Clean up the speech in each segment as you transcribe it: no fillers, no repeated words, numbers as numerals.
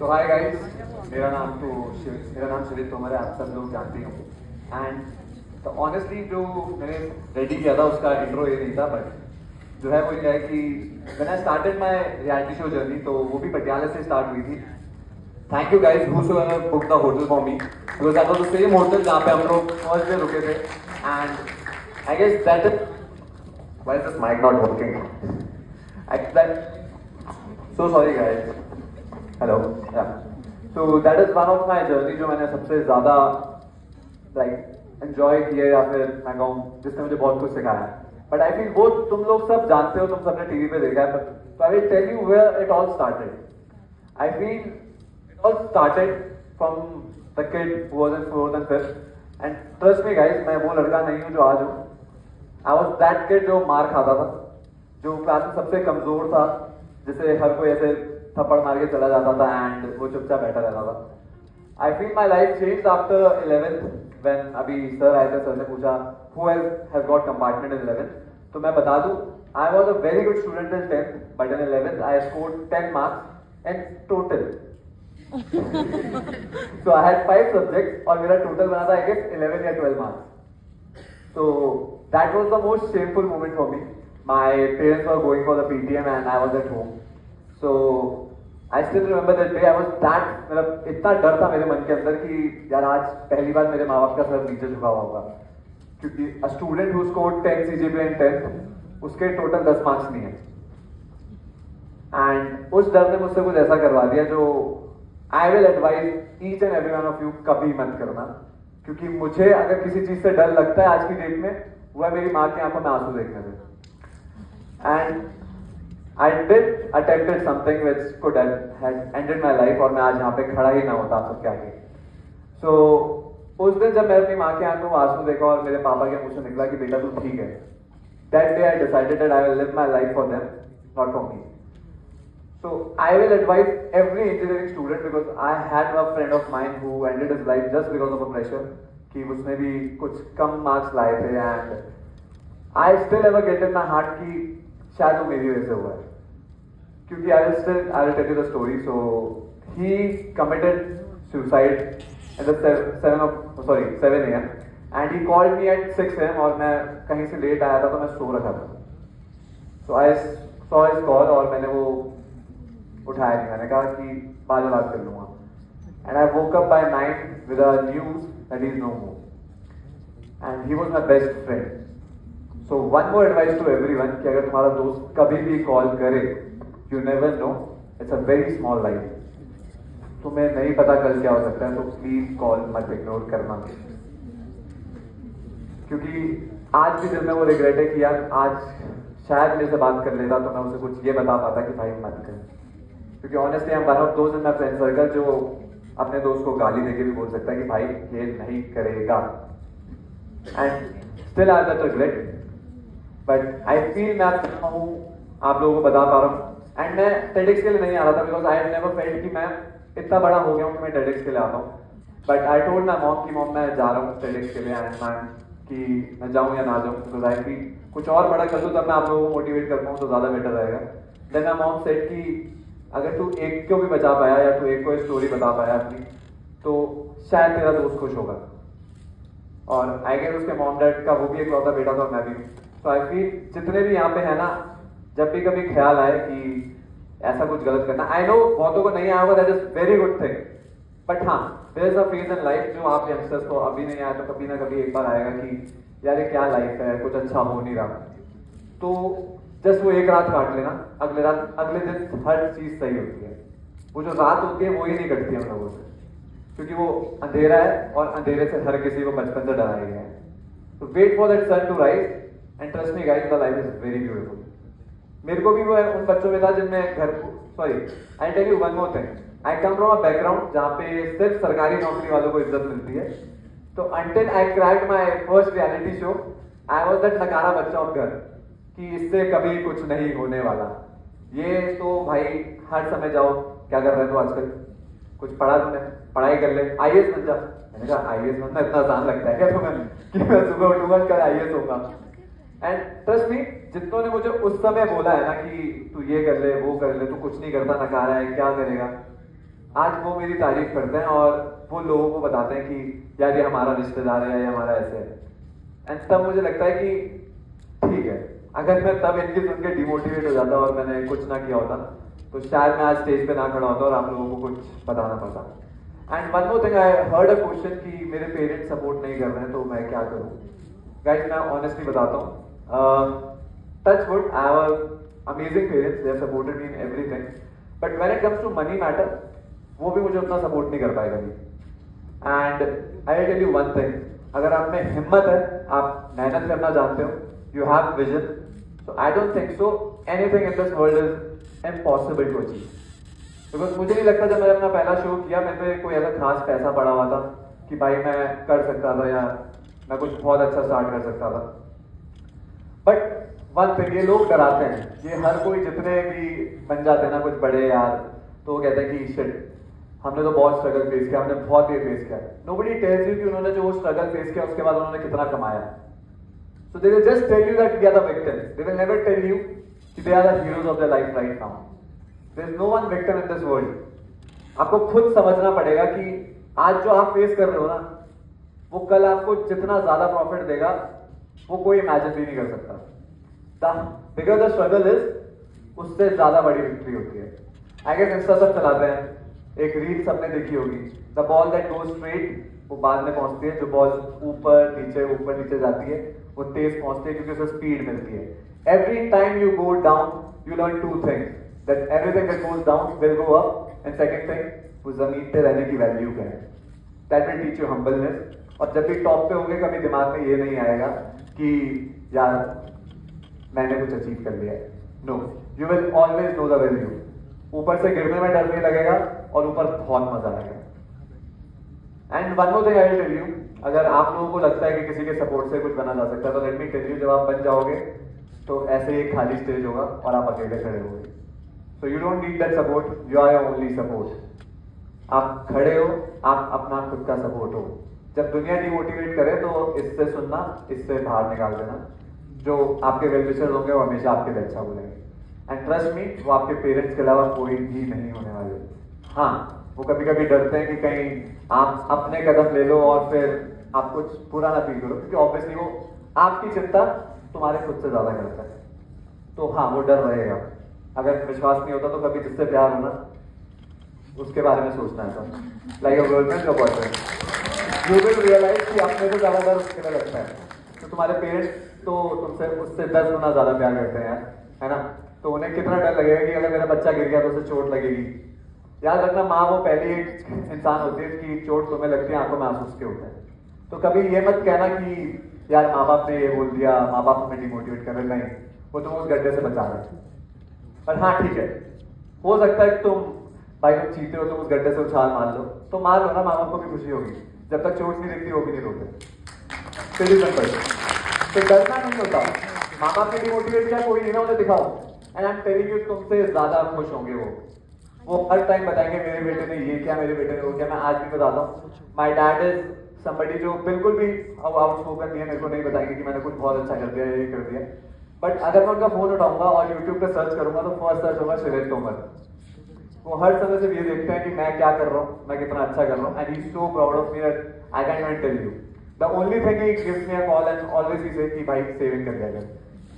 तो hi guys, मेरा नाम शिवित तोमर है, आप सब लोग जानते हो। एंड तो ऑनेस्टली जो मैंने रेडी किया था उसका इंट्रो ये नहीं था, बट जो है वो ये है कि when I started my reality show journey, तो वो भी पटियाला से स्टार्ट हुई थी। Thank you guys whosoever booked the hotel for me, because that was the same hotel जहाँ पे हम लोग फर्स्ट डे रुके थे। And I guess that is why is this mic not working? So sorry guys. Hello. Yeah. So that is one of my journey जो मैंने सबसे ज़्यादा like enjoy किया या फिर मैं कहूँ जिसने मुझे बहुत कुछ सिखाया। But I feel वो तुम लोग सब जानते हो, तुम सबने टीवी पे देखा है, so I will tell you where it all started. I feel it all started from the kid who was in 4th and 5th, and trust me guys, मैं वो लड़का नहीं हूँ जो आज हूँ। I was that kid जो मार खाता था, जो क्लास में सबसे कमजोर था, जिसे हर कोई ऐसे थप्पड़ मार के चला जाता था एंड वो चुपचाप बैठा रहता था। I feel my life change after 11th when अभी सर आए थे, सर ने पूछा who has got compartment in 11th, तो मैं बता दूं I was a very good student in 10th, but in 11th I scored 10 marks in total. So I had 5 subjects और मेरा टोटल बना था आई गेस 11 या 12 marks. So that was the most shameful moment for me. My parents were going for the PTM and I was at home. So I still remember that day. I was that मतलब इतना डर था मेरे मन के अंदर कि यार आज पहली बार मेरे माँ बाप का सर नीचे झुका हुआ होगा, क्योंकि a student who scored 10 CGPA in 10th उसके टोटल 10 मार्क्स नहीं है। एंड उस डर ने मुझसे कुछ ऐसा करवा दिया जो I will advise each and every one of you कभी मत करना, क्योंकि मुझे अगर किसी चीज से डर लगता है आज की डेट में, वो है मेरी माँ की आंखों में आंसू देखने से। And I did attempted something which could have ended my life और मैं आज यहाँ पे खड़ा ही ना होता आप सबके आगे। So उस दिन जब मैंने अपनी माँ के आंखों में आंसू देखा और मेरे पापा के मुंह से निकला कि बेटा तू ठीक है, that day I decided that I will live my life for them, not for me. So I will advise every engineering student, because I had a friend of mine who ended his life just because of a pressure कि उसने भी कुछ कम marks लाए थे, and I still ever get in my heart कि शायद वो मेरी वजह से हुआ है, क्योंकि I will tell you the story. So he committed suicide at the 7 a.m. and he called me at 6 a.m. और मैं कहीं से लेट आया था तो मैं सो रखा था। So I saw his call और मैंने वो उठाया नहीं, मैंने कहा कि बाद में बात कर लूँगा। And I woke up by 9 with a news that he is no more, and he was my best friend. So one more advice to everyone कि अगर तुम्हारा दोस्त कभी भी कॉल करे, you never know, it's a very small life, तुम्हें नहीं पता कल क्या हो सकता है, तो प्लीज कॉल मत इग्नोर करना। क्योंकि आज भी दिल में वो रिग्रेट है कि यार आज शायद मेरे से बात कर लेता तो मैं उसे कुछ ये बता पाता कि भाई मत कर। क्योंकि ऑनेस्टली हम वन ऑफ दोस्त इन माय फ्रेंड सर्कल जो अपने दोस्त को गाली देके भी बोल सकता है कि भाई ये नहीं करेगा, and still I have that regret. But I feel मैं आप लोगों को बता पा रहा हूँ। एंड मैं टेडेक्स के लिए नहीं आ रहा था, because I have never felt कि मैं इतना बड़ा हो गया हूँ कि मैं टेडेक्स के लिए आता हूँ। But I told my mom कि मॉम मैं जा रहा हूँ टेडेक्स के लिए, एंड मैम कि मैं जाऊँ या ना जाऊँ, बिकॉज आई फील कुछ और बड़ा कर दूँ तब मैं आप लोगों को मोटिवेट कर पाऊँ तो ज़्यादा बेटर रहेगा। देन माय मॉम सेड कि अगर तू एक को भी बचा पाया या तू एक को स्टोरी बता पाया अपनी, तो शायद तेरा दोस्त खुश होगा। और आई गेस उसके मॉम डैड का वो भी एक लौता बेटा था और मैं भी। तो आई फील जितने भी यहाँ पे है ना, जब भी कभी ख्याल आए कि ऐसा कुछ गलत करना, आई नो बहुतों को नहीं आया होगा, that is very good thing, but हाँ there is a phase in life जो आप यंगस्टर्स को अभी नहीं आया तो कभी ना कभी एक बार आएगा कि यार ये क्या लाइफ है, कुछ अच्छा हो नहीं रहा। तो जस्ट वो एक रात काट लेना, अगले दिन हर चीज सही होती है। वो जो रात होती है वो ही नहीं कटती हम लोगों से, क्योंकि वो अंधेरा है और अंधेरे से हर किसी को बचपन से डराया गया है। तो wait for that sun to rise and trust me guys, the life is very beautiful. मेरे को भी वो उन बच्चों में था जिनमें I tell you one more thing, I come from a background जहाँ पे सिर्फ सरकारी नौकरी वालों को इज्जत मिलती है। तो until I cracked my first reality show, I was that नकारा बच्चा ऑफ घर कि इससे कभी कुछ नहीं होने वाला। ये तो भाई हर समय जाओ, क्या कर रहे हो आजकल, कुछ पढ़ा तुमने, पढ़ाई कर ले, आईएएस बन जा। मैंने कहा आईएएस बनना इतना आसान लगता है क्या तुम्हें कि मैं सुबह उठूंगा कल आईएएस होगा। एंड ट्रस्ट मी, जितनों ने मुझे उस समय बोला है ना कि तू ये कर ले वो कर ले, तू कुछ नहीं करता, नकारा है, क्या करेगा, आज वो मेरी तारीफ करते हैं और वो लोगों को बताते हैं कि यार ये हमारा रिश्तेदार है, ये हमारा ऐसे है। एंड तब मुझे लगता है कि ठीक है, अगर मैं तब इनकी सुन के डिमोटिवेट हो जाता और मैंने कुछ ना किया होता तो शायद मैं आज स्टेज पे ना खड़ा होता और आप लोगों को कुछ बताना पड़ता। And one more thing, I heard a question कि मेरे पेरेंट्स सपोर्ट नहीं कर रहे हैं तो मैं क्या करूं। गाइस मैं ऑनेस्टली बताता हूं, touch wood, I have amazing parents, they have supported me in everything, but when it comes to money matter वो भी मुझे उतना सपोर्ट नहीं कर पाएगा कभी। And I tell you one thing, अगर आप में हिम्मत है, आप मेहनत करना जानते हो, you have vision, so I don't think so anything in this world is impossible to achieve. Because मुझे नहीं लगता जब मैंने अपना पहला शो किया मेरे पे कोई ऐसा खास पैसा पड़ा हुआ था कि भाई मैं कर सकता था या मैं कुछ बहुत अच्छा स्टार्ट कर सकता था। बट वन थिंग, ये लोग डराते हैं, ये हर कोई जितने भी बन जाते हैं ना कुछ बड़े यार, तो वो कहते हैं कि शिट हमने तो बहुत स्ट्रगल फेस किया, हमने बहुत ये फेस किया। नोबडी टेल्स यू कि उन्होंने जो स्ट्रगल फेस किया उसके बाद उन्होंने कितना कमाया। So they will just tell you that we are the victims. They will never tell you that they are the heroes of their life right now. There is no one victim in this world. आपको खुद समझना पड़ेगा कि आज जो आप face कर रहे हो ना, वो कल आपको जितना ज्यादा प्रॉफिट देगा वो कोई इमेजिन भी नहीं कर सकता। The bigger the struggle is, उससे ज्यादा बड़ी विक्ट्री होती है। आई गेस इंस्टा सब चलाते हैं, एक रील सबने देखी होगी, the ball that goes straight वो बाद में पहुंचती है, जो बॉल ऊपर नीचे जाती है वो तेज पहुंचती है क्योंकि उसे स्पीड मिलती है। Every time you go down you learn two things, that everything that goes down will go up, and second thing वो जमीन पे रहने की वैल्यू क्या है, that will teach you humbleness. और जब भी टॉप पे होंगे कभी दिमाग में ये नहीं आएगा कि यार मैंने कुछ अचीव कर लिया है। No, you will always know the value. ऊपर से गिरने में डर नहीं लगेगा और ऊपर बहुत मजा आएगा। And one more thing I will tell you, अगर आप लोगों को लगता है कि किसी के सपोर्ट से कुछ बना जा सकता है तो लेट मी टेल यू, जब आप बन जाओगे तो ऐसे ही खाली स्टेज होगा और आप अकेले खड़े होंगे। So you don't need that support, you are your only support. आप खड़े हो, आप अपना खुद का सपोर्ट हो। जब दुनिया डिमोटिवेट करे तो इससे सुनना, इससे बाहर निकाल देना। जो आपके वेल विशर्स होंगे वो हमेशा आपके लिए अच्छा बोलेंगे। एंड ट्रस्ट मी, वो आपके पेरेंट्स के अलावा कोई भी नहीं होने वाले। हाँ, वो कभी कभी डरते हैं कि कहीं आप अपने कदम ले लो और फिर आप कुछ बुरा ना फील करो, क्योंकि ऑब्वियसली वो आपकी चिंता तुम्हारे खुद से ज्यादा करता है। तो हाँ, वो डर रहेगा। अगर विश्वास नहीं होता तो कभी जिससे प्यार होना उसके बारे में सोचना है, तो लाइक अ गर्लफ्रेंड का बॉयफ्रेंड, यू विल रियलाइज कि अपने को ज्यादा डर उसके लिए लगता है। तो तुम्हारे पेरेंट्स तो तुमसे उससे 10 गुना ज्यादा प्यार करते हैं यार, है ना। तो उन्हें कितना डर लगेगा कि अगर मेरा बच्चा गिर गया तो उसे चोट लगेगी। याद रखना, माँ वो पहली एक इंसान होती है कि चोट तुम्हें लगती है, आंखों में आंसू उसके होते हैं। तो कभी ये मत कहना कि यार माँ बाप ने ये बोल दिया, माँ बाप हमें डिमोटिवेट कर रहे, नहीं, वो तुम उस गड्ढे से बचा रहे। पर हाँ ठीक है, हो सकता है तुम भाई तुम चीते हो, तुम उस गड्ढे से उछाल मार लो, तो मार लो ना, माँ बाप को भी खुशी होगी। जब तक चोट नहीं दिखती वो भी नहीं रोते। तो डरना नहीं होता, माँ बाप ने डिमोटिवेट किया, कोई नहीं ना, उन्हें दिखाओ। And I am telling you, तुमसे ज्यादा खुश होंगे वो हर टाइम बताएंगे मेरे बेटे ने ये किया, मेरे बेटे ने वो किया। मैं आज भी बताता हूँ, माई डैड इज समबडी जो बिल्कुल भी आउटस्पोकन नहीं है, मेरे को नहीं बताएंगे कि मैंने कुछ बहुत अच्छा कर दिया, ये कर दिया। बट अगर मैं उनका फोन उठाऊंगा और यूट्यूब पे सर्च करूंगा तो फर्स्ट सर्च होगा शिवेश तोमर। वो हर समय से ये देखते हैं कि मैं क्या कर रहा हूँ, मैं कितना अच्छा कर रहा हूँ। And he is so proud of me that I can even tell you. The only thing he gives me a call and always he say कि भाई सेविंग कर दिया,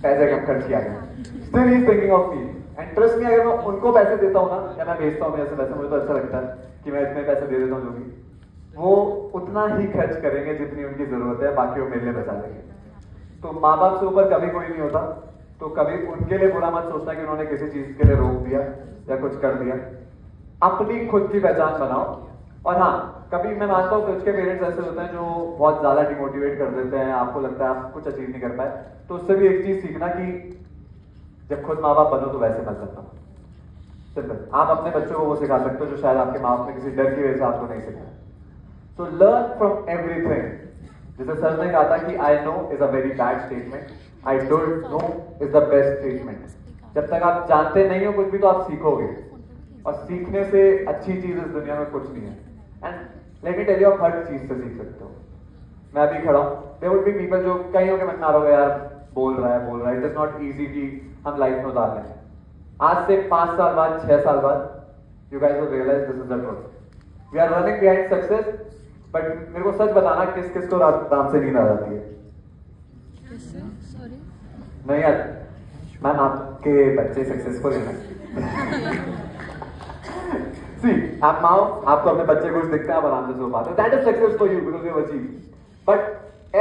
पैसे कम खर्च किया गया। Still he is thinking of me. And trust मी, अगर मैं उनको पैसे देता हूँ ना, या मैं भेजता हूँ ऐसे पैसे, मुझे तो अच्छा लगता है कि मैं इतने पैसे दे देता हूँ, जो भी वो उतना ही खर्च करेंगे जितनी उनकी जरूरत है, बाकी वो मेरे लिए बचा लेंगे। तो माँ बाप से ऊपर कभी कोई नहीं होता, तो कभी उनके लिए बुरा मत सोचना कि उन्होंने किसी चीज के लिए रोक दिया या कुछ कर दिया। अपनी खुद की पहचान बनाओ। और हाँ, कभी मैं मानता हूँ कुछ के पेरेंट्स ऐसे होते हैं जो बहुत ज्यादा डिमोटिवेट कर देते हैं, आपको लगता है आप कुछ अचीव नहीं कर पाए, तो उससे भी एक चीज सीखना कि जब खुद माँ बाप बनो तो वैसे मत बनना। सिंपल, आप अपने बच्चों को वो सिखा सकते हो जो शायद आपके माँ बाप ने किसी डर की वजह से आपको नहीं सिखाया। So learn from everything. जैसे सर ने कहा था कि I know is a very bad statement, I don't know is the best statement. जब तक आप जानते नहीं हो कुछ भी तो आप सीखोगे, और सीखने से अच्छी चीज इस दुनिया में कुछ नहीं है। And let me tell you, आप हर चीज से सीख सकते हो। मैं अभी खड़ा हूँ, देयर वुड बी पीपल जो कईयों के मन में आ रहा होगा यार बोल रहा है, इट इज नॉट इजी कि हम लाइफ में उतार लें। आज से 5 साल बाद, 6 साल बाद you guys will realize this is the truth. We are running behind success, but मेरे को सच बताना किस किस को रात से नींद आ जाती है? Sorry? नहीं यार, मैम आपके बच्चे सक्सेसफुल हैं ना? See, आप माँ आपको अपने बच्चे कुछ दिखता है, आप आराम से सो पाते हो. That is success for you because you have achieved. But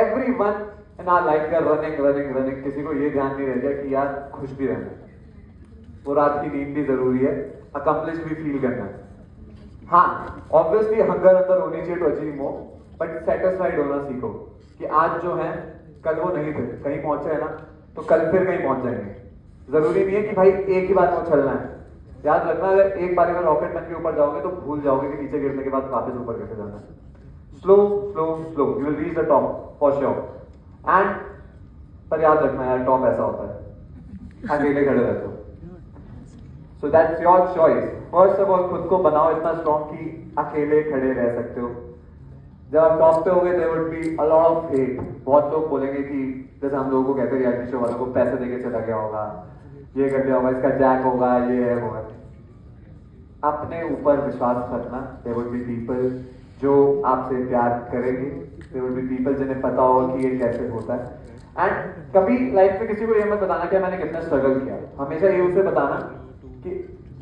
everyone in our life we are running. किसी को ये ध्यान नहीं रहता कि यार खुश भी रहना है. वो रात की नींद भी जरूरी है, अकम्प्लिश भी फील करना है. हाँ, ऑब्वियसली हंगर अंदर होनी चाहिए to achieve more, but satisfied होना सीखो कि आज जो है कल वो नहीं थे, कहीं पहुंचे है ना तो कल फिर कहीं पहुंच जाएंगे. जरूरी नहीं है कि भाई एक ही बार में उछलना है. याद रखना, अगर एक बार में रॉकेट बन के ऊपर जाओगे तो भूल जाओगे कि नीचे गिरने के बाद वापस ऊपर कैसे जाना है. Slow you will reach the top for sure. And पर याद रखना यार, टॉप ऐसा होता है अकेले खड़े रहते हो. So that's your choice. First of all खुद को बनाओ इतना स्ट्रॉन्ग कि अकेले खड़े रह सकते हो. जब आप टॉप पे होगे there would be a lot of hate. बहुत लोग बोलेंगे कि जैसे हम लोगों को कहते हैं रियलिटी शो वालों को पैसे देके चला गया होगा, ये कर दिया होगा, इसका जैक होगा, ये है होगा. अपने ऊपर विश्वास रखना. देयर वुड बी पीपल जो आपसे प्यार करेंगे. देयर वुड बी पीपल जिन्हें पता होगा कि ये कैसे होता है. एंड कभी लाइफ में किसी को ये मत बताना कि मैंने कितना स्ट्रगल किया. हमेशा ये उसे बताना कि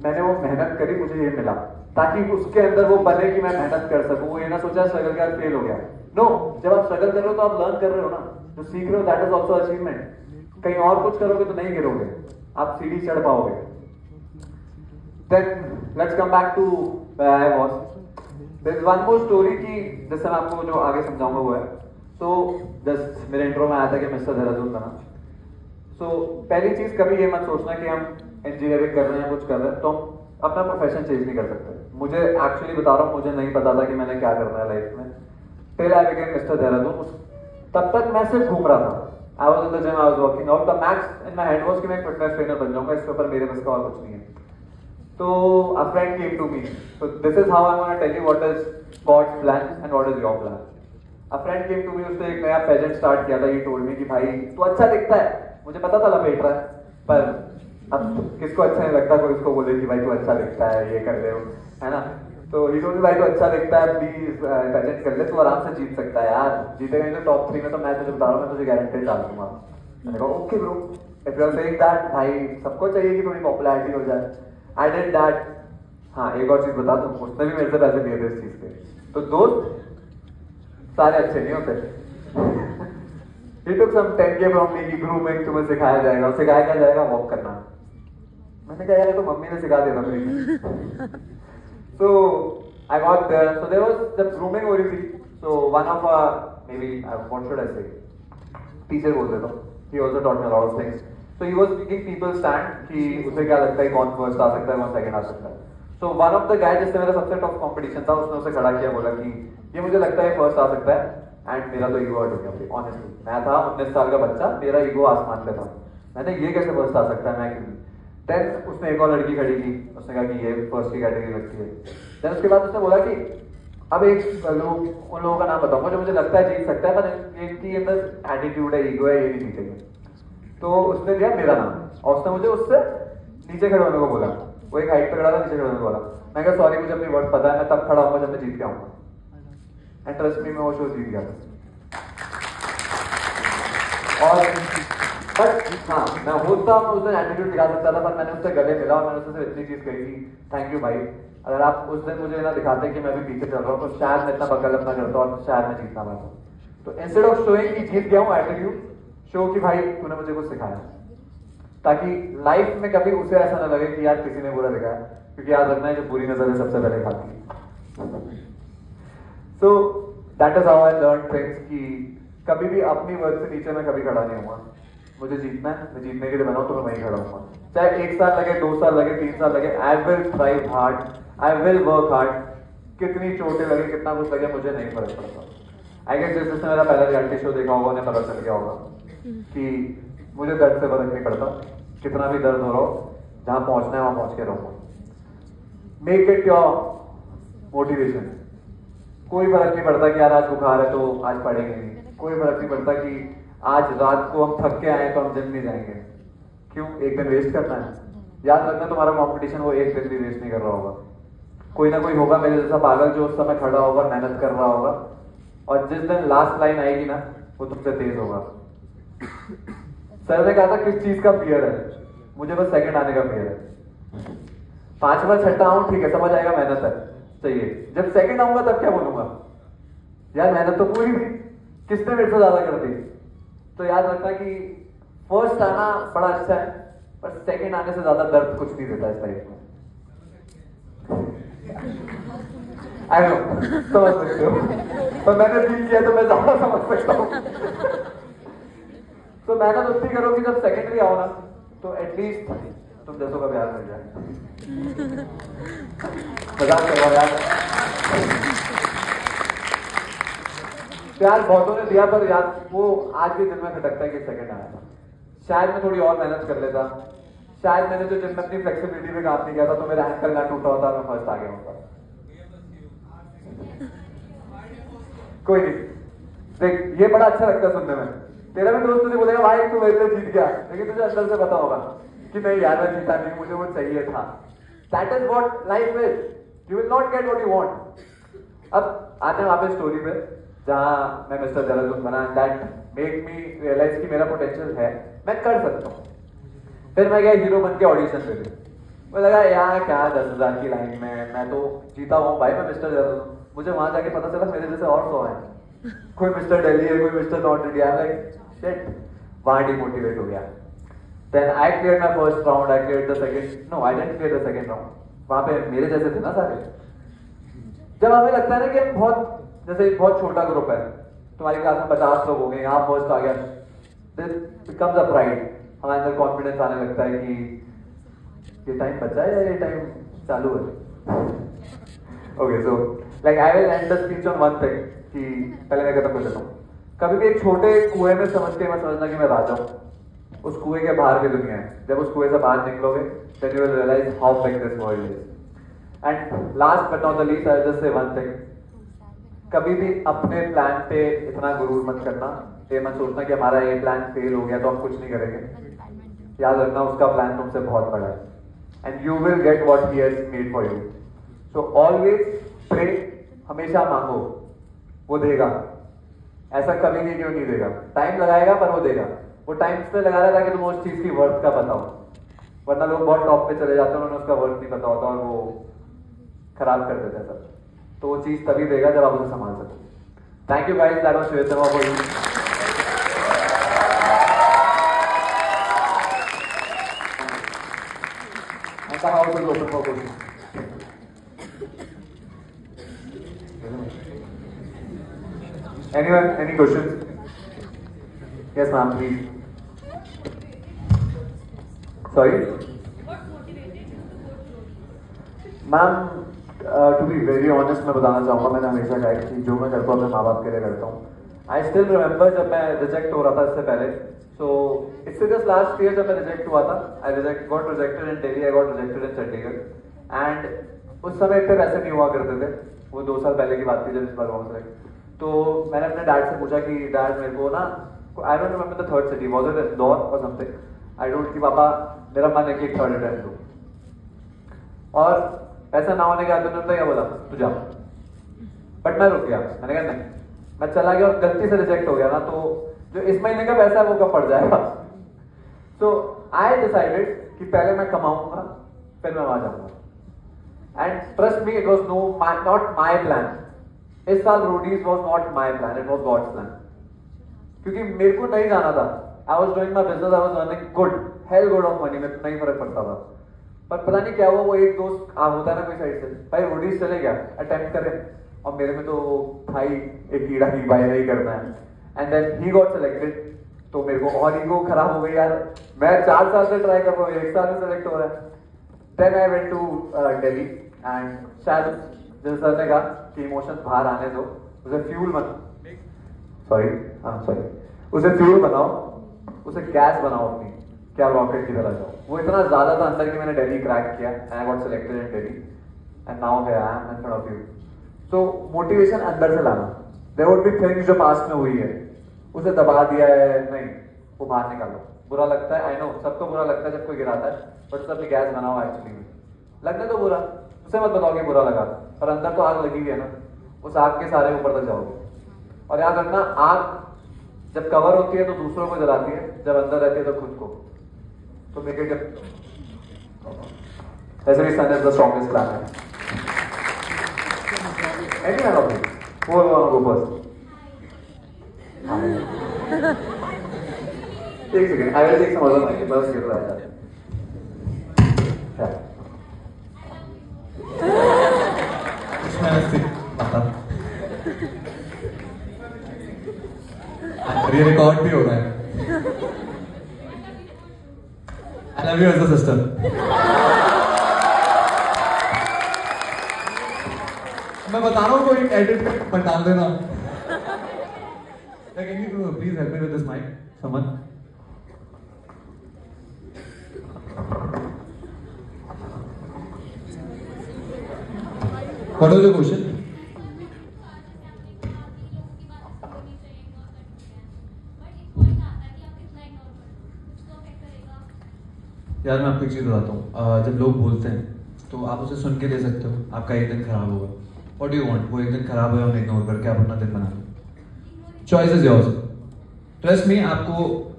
मैंने वो मेहनत करी, मुझे ये मिला, ताकि उसके अंदर वो बने कि मैं मेहनत कर सकूं. वो ये ना सोचा स्ट्रगल के बाद फेल हो गया. नो, जब आप स्ट्रगल कर रहे हो तो आप लर्न कर रहे हो ना, जो सीख रहे हो दैट इज ऑल्सो अचीवमेंट. कहीं और कुछ करोगे तो नहीं गिरोगे, आप सीढ़ी चढ़ पाओगे. Then let's come back to where I was. There is one more story की जिससे मैं आपको जो आगे समझाऊंगा वो है. तो जस्ट मेरे इंट्रो में आया था कि मिस्टर देहरादून बना. सो पहली चीज, कभी ये मत सोचना कि हम इंजीनियरिंग कर रहे हैं, कुछ कर रहे हैं तो हम अपना प्रोफेशन चेंज नहीं कर सकते. मुझे एक्चुअली बता रहा हूँ, मुझे नहीं पता था कि मैंने क्या करना है लाइफ में. Till I became mister Dehradun. तब तक मैं सिर्फ घूम रहा था. I was in the gym, I was working out. The max in my head was कि मैं फिटनेस ट्रेनर बन जाऊंगा. इसके ऊपर मेरे बस का और कुछ नहीं है. तो a friend came to me. So this is how I want to tell you what is God's plan and what is your plan. A friend came to me. उसने एक नया पेजेंट स्टार्ट किया था. ही टोल्ड मी कि भाई तू अच्छा दिखता है. मुझे पता था लपेट रहा है, पर अब किसको अच्छा नहीं लगता कोई उसको बोले कि भाई तू अच्छा दिखता है, ये कर ले, है ना. तो ही टोल्ड मी भाई तू अच्छा दिखता है, प्लीज पेजेंट कर ले, तू आराम से जीत सकता है यार. जीतेगा नहीं तो टॉप 3 में तो मैं तुझे बता रहा हूँ, मैं तुझे गारंटी डाल दूंगा. मैंने कहा okay bro, if you are saying that. भाई सबको चाहिए कि थोड़ी पॉपुलैरिटी हो जाए. I did that. हाँ, एक और चीज बता दूं, उसने भी मेरे से पैसे दिए थे इस चीज के. तो दोस्त सारे अच्छे नहीं होते. He took some 10K from me कि ग्रूमिंग तुम्हें सिखाया जाएगा. सिखाया क्या जाएगा? वॉक करना. मैंने कहा यार तो मम्मी ने सिखा दिया था मुझे. So I got there. So there was the grooming हो रही थी. So one of maybe what should I say? Teacher बोल देता हूँ. He also taught me a lot of things. So he was making people stand कि उसे क्या लगता है कौन फर्स्ट आ सकता है, कौन सेकंड आ सकता है. So one of the guy जिससे मेरा सबसे टॉप कंपटीशन था, उसने उसे खड़ा किया, बोला कि ये मुझे लगता है फर्स्ट आ सकता है. एंड मेरा तो ईगो हर्ट हो गया. ऑनेस्टली मैं था 19 साल का बच्चा, मेरा ईगो आसमान पे था. मैंने ये कैसे फर्स्ट आ सकता है, मैं क्यों. देन उसने एक और लड़की खड़ी की. उसने कहा कि ये फर्स्ट की कैटेगरी लगती है. देन उसके बाद उसने बोला कि अब एक लोग, उन लोगों का नाम बताऊंगा जो मुझे लगता है जीत सकता है, पर इनकी अंदर एटीट्यूड है, ईगो है, ये नहीं जीतेंगे. तो उसने दिया मेरा नाम और उसने मुझे उससे नीचे खड़े होने को बोला. वो एक हाइट पे खड़ा था, नीचे खड़े होने को बोला. मैं कहा सॉरी मुझे अपनी वर्ड पता है, मैं तब खड़ा होऊंगा जब मैं जीत के आऊंगा. एंड ट्रस्ट मी, मैं वो शो जीत गया. और बट हाँ, मैं होता मैं उस दिन एटीट्यूड दिखा सकता था, पर मैंने उससे गले मिला और मैंने उससे सिर्फ इतनी चीज कही कि थैंक यू भाई, अगर आप उस दिन मुझे ना दिखाते कि मैं भी पीछे चल रहा हूँ तो शायद मैं इतना बकल अपना करता और शायद मैं जीतना पाता. तो इंस्टेड ऑफ शोइंग कि जीत गया हूँ एटीट्यूड, शो कि भाई तूने मुझे कुछ सिखाया, ताकि लाइफ में कभी उसे ऐसा ना लगे कि यार किसी ने बुरा दिखाया. क्योंकि याद रखना है जो बुरी नजर है सबसे पहले खाती है. So that is how I learn things कि कभी भी अपनी वर्क से नीचे मैं कभी खड़ा नहीं हुआ. मुझे जीतना है, मैं जीतने के लिए बनाऊं तो मैं वहीं खड़ा हूँ. चाहे 1 साल लगे, 2 साल लगे, 3 साल लगे, I will try hard, I will work hard. कितनी चोटें लगे, कितना कुछ लगे, मुझे नहीं फर्क पड़ता. आई गेस जिसने मेरा पहला रियलिटी शो देखा होगा उन्हें पता चल गया होगा कि मुझे दर्द से फर्क नहीं पड़ता. कितना भी दर्द हो रहा हो, जहां पहुंचना है वहां पहुंच के रहूंगा. Make it your motivation. कोई फर्क नहीं पड़ता कि यार आज बुखार है तो आज पढ़ेंगे नहीं. कोई फर्क नहीं पड़ता कि आज रात को हम थक के आए तो हम जिम नहीं जाएंगे. क्यों? एक दिन वेस्ट करना है. याद रखना तुम्हारा कंपटीशन वो एक दिन भी वेस्ट नहीं कर रहा होगा. कोई ना कोई होगा मेरे जैसा पागल जो उस समय खड़ा होगा, मेहनत कर रहा होगा, और जिस दिन लास्ट लाइन आएगी ना वो तुमसे तेज होगा। सर ने कहा था किस चीज का फियर है, मुझे बस सेकंड आने का फियर है। 5 बार छठा आऊं ठीक है, समझ आएगा मेहनत है चाहिए। जब सेकंड आऊंगा तब क्या बोलूंगा, यार मेहनत तो पूरी हुई, किसने मेरे से ज्यादा कर दी। तो याद रखना कि फर्स्ट आना बड़ा अच्छा है, पर सेकंड आने से ज्यादा दर्द कुछ नहीं देता इस लाइफ में। आई नो, समझ सकते हो, पर मैंने फील किया तो मैं ज्यादा समझ सकता हूँ। तो मेहनत उतनी करो कि जब सेकेंडरी आओ ना तो एटलीस्ट तुम जैसों का प्यार मिल जाए। मजाक कर रहा हूं यार, प्यार बहुतों ने दिया, पर यार वो आज भी दिल में खटकता है कि सेकंड आया था। शायद मैं थोड़ी और मेहनत कर लेता, शायद मैंने जो जिम में अपनी फ्लेक्सिबिलिटी पे काम नहीं किया था तो मेरा एंकल ना टूटा होता, मैं फर्स्ट आ गया होता। कोई नहीं, देख ये बड़ा अच्छा लगता है सुनने में। तेरा भी दोस्त तुझे बोलेगा भाई तू मेरे लिए जीत गया, लेकिन तुझे अंदर से पता होगा कि नहीं यार मैं जीता नहीं, मुझे वो चाहिए था। That is what life is, you will not get what you want. अब आते हैं वापस स्टोरी पे, जहां मैं मिस्टर देहरादून बना, दैट मेड मी रियलाइज कि मेरा पोटेंशियल है, मैं कर सकता हूँ। फिर मैं गया हीरो बन के ऑडिशन पे थे, मुझे लगा यार क्या 10,000 की लाइन में, मैं तो जीता हूँ भाई, मैं मिस्टर देहरादून। मुझे वहां जाके पता चला मेरे जैसे और 100 हैं, कोई मिस्टर दिल्ली है, कोई mister north India, like shit, वहां डिमोटिवेट हो गया। Then I clear my first round, I clear the second, no I didn't clear the second round. वहां पे मेरे जैसे थे ना सारे। जब हमें लगता है ना कि हम बहुत, जैसे एक बहुत छोटा ग्रुप है, तुम्हारी क्लास में 50 लोग हो गए, यहाँ फर्स्ट आ गया, दिस बिकम्स अ प्राइड, हमारे अंदर कॉन्फिडेंस आने लगता है कि ये टाइम बचा है या ये टाइम चालू है। Okay, so like I will and the speech on one thing, कि पहले मैं खत्म कर देता हूँ। कभी भी एक छोटे कुएं में समझ के मत समझना कि मैं राजा हूँ, उस कुएं के बाहर की दुनिया है। जब उस कुएं से बाहर निकलोगे then you will realise how big this world is. And last but not the least I just say one thing, कभी भी अपने प्लान पे इतना गुरूर मत करना, ये मत सोचना कि हमारा ये प्लान फेल हो गया तो हम कुछ नहीं करेंगे। याद रखना उसका प्लान तुमसे बहुत बड़ा है and you will get what he has made for you. So always pray, हमेशा मांगो, वो देगा। ऐसा कभी नहीं कि वो नहीं देगा, टाइम लगाएगा पर वो देगा। वो टाइम इसमें लगा रहा था कि तुम उस चीज की वर्थ का बताओ, वरना लोग बहुत टॉप पे चले जाते हैं, उन्हें उसका वर्थ नहीं पता होता और वो खराब कर देते हैं सब। तो वो चीज तभी देगा जब आप उसे संभाल सको। Thank you guys, that was Shwet Sharma for you. And the house is open for questions. Anyone, any questions? Yes, ma'am, please. Sorry? What motivated you to go through? Ma'am, to be very honest मैं बताना चाहूँगा, मैंने हमेशा कहा कि जो मैं करता हूँ अपने माँ बाप के लिए करता हूँ। आई स्टिल रिमेंबर जब मैं रिजेक्ट हो रहा था इससे पहले, सो इससे जस्ट लास्ट ईयर जब मैं रिजेक्ट हुआ था, I got rejected in Delhi, I got rejected in Chandigarh. And उस समय इतने पैसे नहीं हुआ करते थे, वो 2 साल पहले की बात थी जब इस बार हुआ। तो मैंने अपने डैड से पूछा कि डैड मेरे को ना, I don't remember the third city, was it Indore और समथिंग। आई टोल्ड कि पापा मेरा मन है कि एक थर्ड अटेम्प्ट दूं, और ऐसा ना होने के बाद उन्होंने क्या बोला, तू जा। बट मैं रुक गया, मैंने कहा नहीं, मैं चला गया और गलती से रिजेक्ट हो गया ना तो जो इस महीने का पैसा है वो कब पड़ जाएगा। सो आई डिसाइडेड कि पहले मैं कमाऊंगा फिर मैं वहां जाऊंगा। And trust me, it was not my plan. इस साल Roadies was not my plan, it was God's plan. क्योंकि मेरे को नहीं जाना था, I was doing my business, I was earning good, hell good of money, मेरे को नहीं फर्क पड़ता था। पर पता नहीं क्या हुआ, वो एक दोस्त होता है ना कोई साइड से, भाई रोडीज चले गया, अटेम्प्ट करें, और मेरे में तो भाई एक कीड़ा की भाई नहीं करना है। And then he got selected, तो मेरे को और ईगो खराब हो गई यार, मैं 4 साल से ट्राई कर रहा हूँ, 1 साल में सिलेक्ट हो रहा है। Then I went to Delhi and शायद जैसे सर ने कहा कि इमोशंस बाहर आने दो, उसे फ्यूल उसे फ्यूल बनाओ, उसे गैस बनाओ अपनी, क्या रॉकेट की तरह जाओ। वो इतना ज्यादा था अंदर कि मैंने दिल्ली क्रैक किया and I got selected in Delhi and now here I am in front of you. So motivation अंदर से लाना, देयर वुड बी थिंग्स जो पास्ट में हुई है, उसे दबा दिया है, नहीं, वो बाहर निकालो। बुरा लगता है, आई नो सबको बुरा लगता है जब कोई गिराता है, बट सब गैस बनाओ। एक्चुअली में लगने तो बुरा, उससे मत बताओ कि बुरा लगा, पर अंदर तो आग लगी हुई है ना, उस आग के सारे ऊपर तक जाओगे। और याद रखना, आग जब कवर होती है तो दूसरों को जलाती है, जब अंदर रहती है तो खुद को। तो मेक इट ऐसे भी sun is the strongest planet. Any one of you who want to go first? एक second, I will take some other mic, बस गिर रहा है। ये रिकॉर्ड भी हो रहा है। I love you as a sister. मैं बता रहा हूँ, कोई एडिट पर डाल देना। Can you please help me with this mic, someone? What was your question? यार मैं आपको एक चीज़ बताता हूँ, जब लोग बोलते हैं तो आप उसे सुन के दे सकते हो, आपका एक दिन खराब होगा। What do you want? वो एक दिन खराब है, हम इग्नोर करके आप अपना दिन बना लो। Choice is yours. Trust me, आपको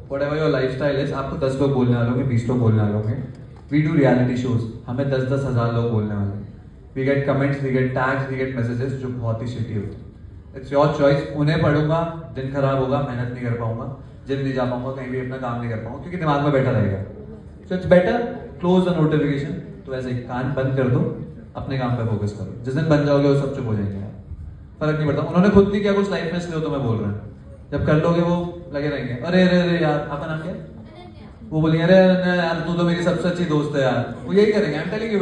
व्हाटएवर योर लाइफस्टाइल इज, आपको 10 लोग बोलने वाले होंगे, 20 लोग बोलने वाले होंगे। वी डू रियलिटी शोज, हमें 10-10 हज़ार लोग बोलने वाले हैं। We get comments, we get tags, we get messages जो बहुत ही शिटी होते हैं। It's your choice. उन्हें पढ़ूंगा, दिन खराब होगा, मेहनत नहीं कर पाऊंगा, जिम नहीं जा पाऊंगा, कहीं भी अपना काम नहीं कर पाऊंगा, क्योंकि दिमाग में बैठा रहेगा। So it's better close the notification. तो ऐसे कान बंद कर दो, अपने काम पे फोकस करो। जिस दिन बन जाओगे वो सब चुप हो जाएंगे यार, फर्क नहीं पड़ता। उन्होंने खुद नहीं किया कुछ लाइफ में, इसलिए तो मैं बोल रहा हूँ। जब कर लोगे वो लगे रहेंगे, अरे अरे अरे यार, आपका नाम क्या है? वो बोलेंगे, अरे यार तू तो मेरी सबसे अच्छी दोस्त है यार। वो यही करेंगे। I am telling you,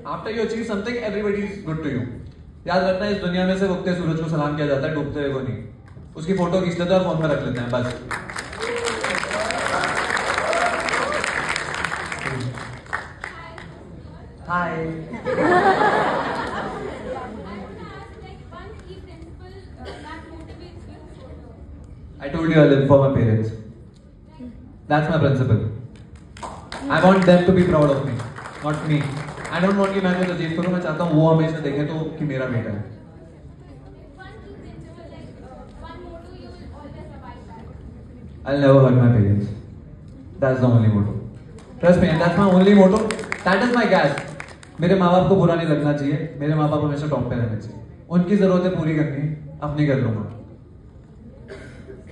after you achieve something, everybody is good to you. याद रखना, इस दुनिया में से उगते सूरज को सलाम किया जाता है, डूबते हुए को नहीं। उसकी फोटो खींच लेते हैं और फोन में रख लेते हैं, बस। हाय। I told you I live for my parents. That's my principle. I want them to be proud of me, not me. I don't want कि मैं कुछ अचीव करूँ, मैं चाहता हूँ वो हमेशा देखें तो कि मेरा बेटा है। I'll never hurt my parents. That's the only motto. Trust me, and that's my only motto. That is my gas. मेरे माँ बाप को बुरा नहीं लगना चाहिए, मेरे माँ बाप हमेशा टॉप पे रहने चाहिए। उनकी जरूरतें पूरी करनी है, अपनी कर लूंगा।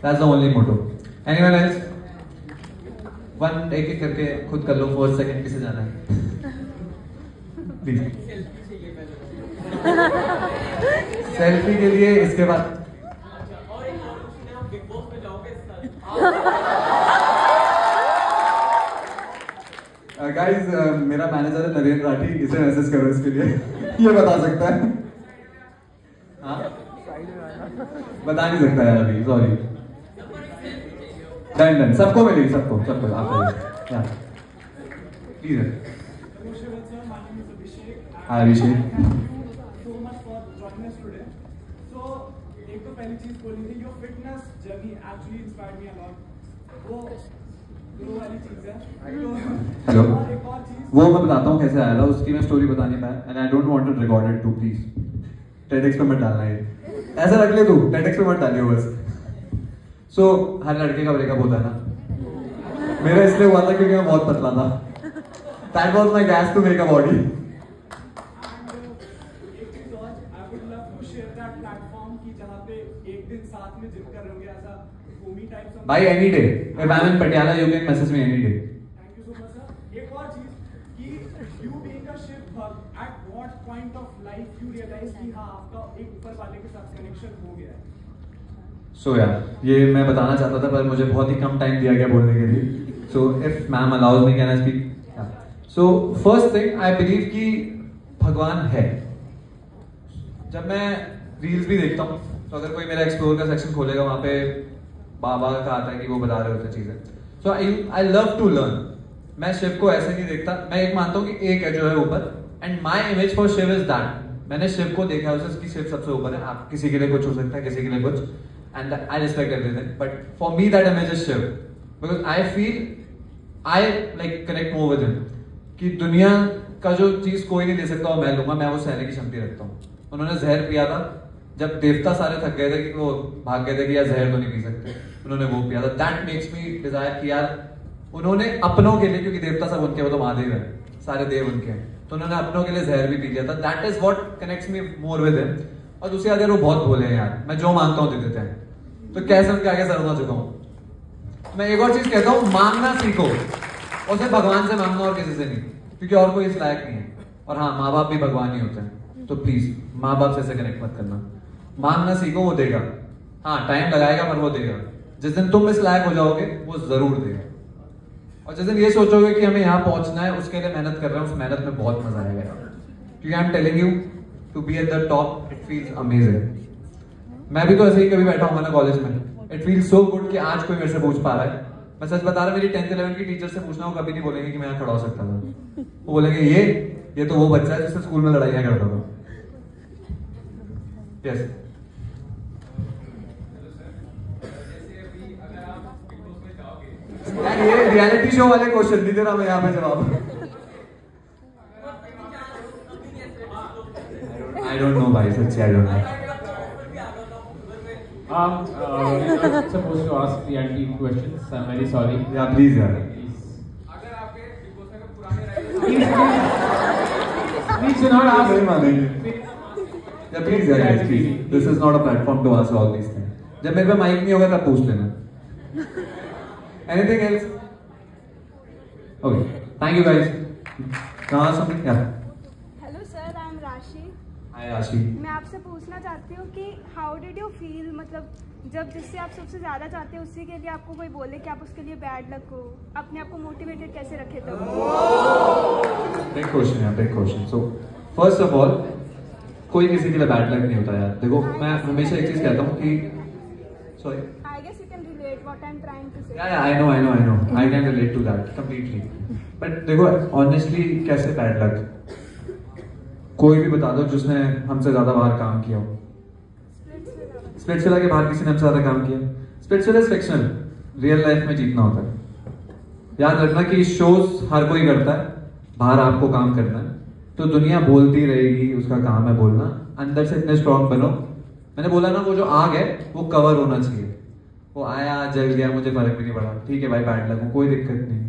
That's the only motto. Anyone else? One एक एक करके खुद कर लो। फर्स्ट सेकंड किसे जाना है? प्लीज। सेल्फी के लिए इसके बाद गाइस, मेरा मैनेजर है नरेंद्र राठी, इसे मैसेज करो इसके लिए। ये बता सकता है। हाँ, बता नहीं सकता यार अभी, सॉरी। डन, सबको मिलेगी, सबको आप प्लीज। हाँ अभिषेक, एक तो पहली चीज बोली थी, your fitness journey actually inspired me a lot. वो वाली चीज है। हेलो, वो मैं बताता हूँ कैसे आया था, उसकी मैं स्टोरी बता नहीं पाया, and I don't want to record it too, please. TEDx पे मत डालना है, ऐसा रख ले तू, टेडेक्स पे मत डालियो बस। सो हर लड़के का ब्रेकअप होता है ना, मेरा इसलिए हुआ था क्योंकि मैं बहुत पतला था। That was my guess to make a body. भाई any day, if I am in Patiala you can message me any day. Thank you so much sir. एक और चीज कि you being a Shiv bhakt, at what point of life you realise कि हाँ आपका एक ऊपर वाले के साथ कनेक्शन हो गया है? सो यार, ये मैं बताना चाहता था पर मुझे बहुत ही कम टाइम दिया गया बोलने के लिए। So if ma'am allows me, can I speak? So first thing, I believe कि भगवान है। जब मैं रील्स भी देखता हूँ तो अगर कोई मेरा एक्सप्लोर का सेक्शन खोलेगा, वहां पे बाबा का आता है कि वो बता रहे होते चीजें। सो आई लव टू लर्न। मैं शिव को ऐसे नहीं देखता, मैं एक मानता हूँ कि एक है जो है ऊपर, and my image for Shiv is that. मैंने शिव को देखा है उसे कि शिव सबसे ऊपर है। आप किसी के लिए कुछ हो सकता है, किसी के लिए कुछ, and I respect everything, but for me that image is Shiv, because I feel I like connect more with him. कि दुनिया का जो चीज कोई नहीं ले सकता वो मैं लूंगा, मैं वो सहने की क्षमता रखता हूँ। उन्होंने जहर पिया था जब देवता सारे थक गए थे कि वो भाग गए थे कि यार जहर तो नहीं पी सकते, उन्होंने वो पिया था। दैट मेक्स मी डिजायर कि यार उन्होंने अपनों के लिए, क्योंकि देवता सब उनके, वो तो महादेव है, सारे देव उनके हैं, तो उन्होंने अपनों के लिए जहर भी पी लिया था। That is what connects me more with him. और दूसरी बात यार वो बहुत भोले हैं यार, मैं जो मांगता हूँ दे देते हैं, तो कैसे उनके आगे सर होना चुका हूँ। मैं एक और चीज कहता हूँ, मांगना सीखो, और सिर्फ भगवान से मांगना और किसी से नहीं, क्योंकि और कोई इस लायक नहीं है। और हाँ, माँ बाप भी भगवान ही होते हैं, तो प्लीज माँ बाप से कनेक्ट मत करना। मांगना सीखो, वो देगा। हाँ टाइम लगाएगा पर वो देगा। जिस दिन तुम इस लायक हो जाओगे वो जरूर देगा। और जिस दिन ये सोचोगे कि हमें यहाँ पहुंचना है, उसके लिए मेहनत कर रहे हैं, उस मेहनत में बहुत मजा आएगा। क्योंकि I am telling you, to be at the top it feels amazing. मैं भी तो ऐसे ही कभी बैठा हूँ ना कॉलेज में, इट फील्स सो गुड कि आज कोई मेरे से पूछ पा रहा है। मैं सच बता रहा, मेरी 10th 11th की टीचर से पूछना, वो कभी नहीं बोलेंगे कि मैं यहाँ खड़ा हो सकता था। वो बोलेंगे ये तो वो बच्चा है जिससे स्कूल में लड़ाइयाँ करता था। यस ये रियलिटी शो वाले क्वेश्चन नहीं दे रहा मैं यहाँ पे जवाब। I don't know भाई, सच्ची I don't know. We're supposed to ask the anti questions. I'm very sorry. Yeah, please यार. Please do not ask. नहीं मानेंगे. Yeah, please यार, guys, please. This is not a platform to answer all these things. जब मेरे पे mic नहीं होगा तब पूछ लेना. Anything else? Okay. Thank you guys. कहाँ something? Yeah. Hello sir, I am राशि। Hi राशि. मैं आपसे पूछना चाहती हूँ कि हाउ डिड यू फील, मतलब जब जिससे आप सबसे ज्यादा चाहते हैं उसी के लिए आपको कोई बोले कि आप उसके लिए बैड लक हो, अपने आप को मोटिवेटेड कैसे रखे तब? Big question यार, big question. So first of all, कोई किसी के लिए बैड लक नहीं होता यार। देखो मैं हमेशा एक चीज कहता हूँ कि sorry. I guess you can relate what I'm trying to say. Yeah, I know. I can relate to that completely. But देखो honestly कैसे बैड लक? कोई भी बता दो जिसने हमसे ज्यादा बाहर काम किया हो। स्प्लिट्सविला के बाहर किसी ने हमसे ज्यादा काम किया? Splitsvilla is fictional, real life में जीतना होता है। याद रखना कि शोज हर कोई करता है, बाहर आपको काम करना है। तो दुनिया बोलती रहेगी, उसका काम है बोलना। अंदर से इतने स्ट्रॉन्ग बनो। मैंने बोला ना, वो जो आग है वो कवर होना चाहिए। वो आया जल गया, मुझे फर्क भी नहीं पड़ा, ठीक है भाई बैड लक, कोई दिक्कत नहीं।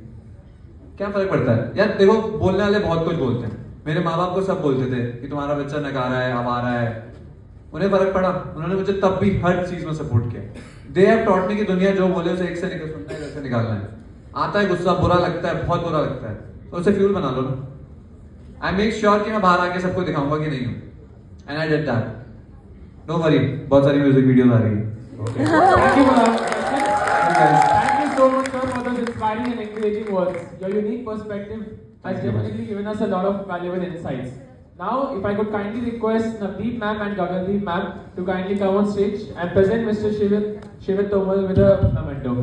क्या फर्क पड़ता है यार? देखो बोलने वाले बहुत कुछ बोलते हैं। मेरे माँ बाप को सब बोलते थे कि तुम्हारा बच्चा नकारा है, आवारा है। उन्हें फर्क पड़ा, उन्होंने मुझे तब भी हर चीज में सपोर्ट किया। दे हैव टॉट मी कि दुनिया जो बोले उसे एक से निकल सुनना है, वैसे निकालना है। आता है गुस्सा, बुरा लगता है, बहुत बुरा लगता है, तो उसे फ्यूल बना लो ना। आई मेक श्योर कि मैं बाहर आके सबको दिखाऊंगा कि नहीं हूँ, and I did that. Don't worry, बहुत सारी म्यूजिक वीडियोस आ रही है। Thank you for that. Thank you so much, sir, for those inspiring and encouraging words. Your unique perspective has definitely given us a lot of valuable insights. Now, if I could kindly request Navdeep ma'am and Gagandeep ma'am to kindly come on stage and present Mr. Shivit Tomal with a memento.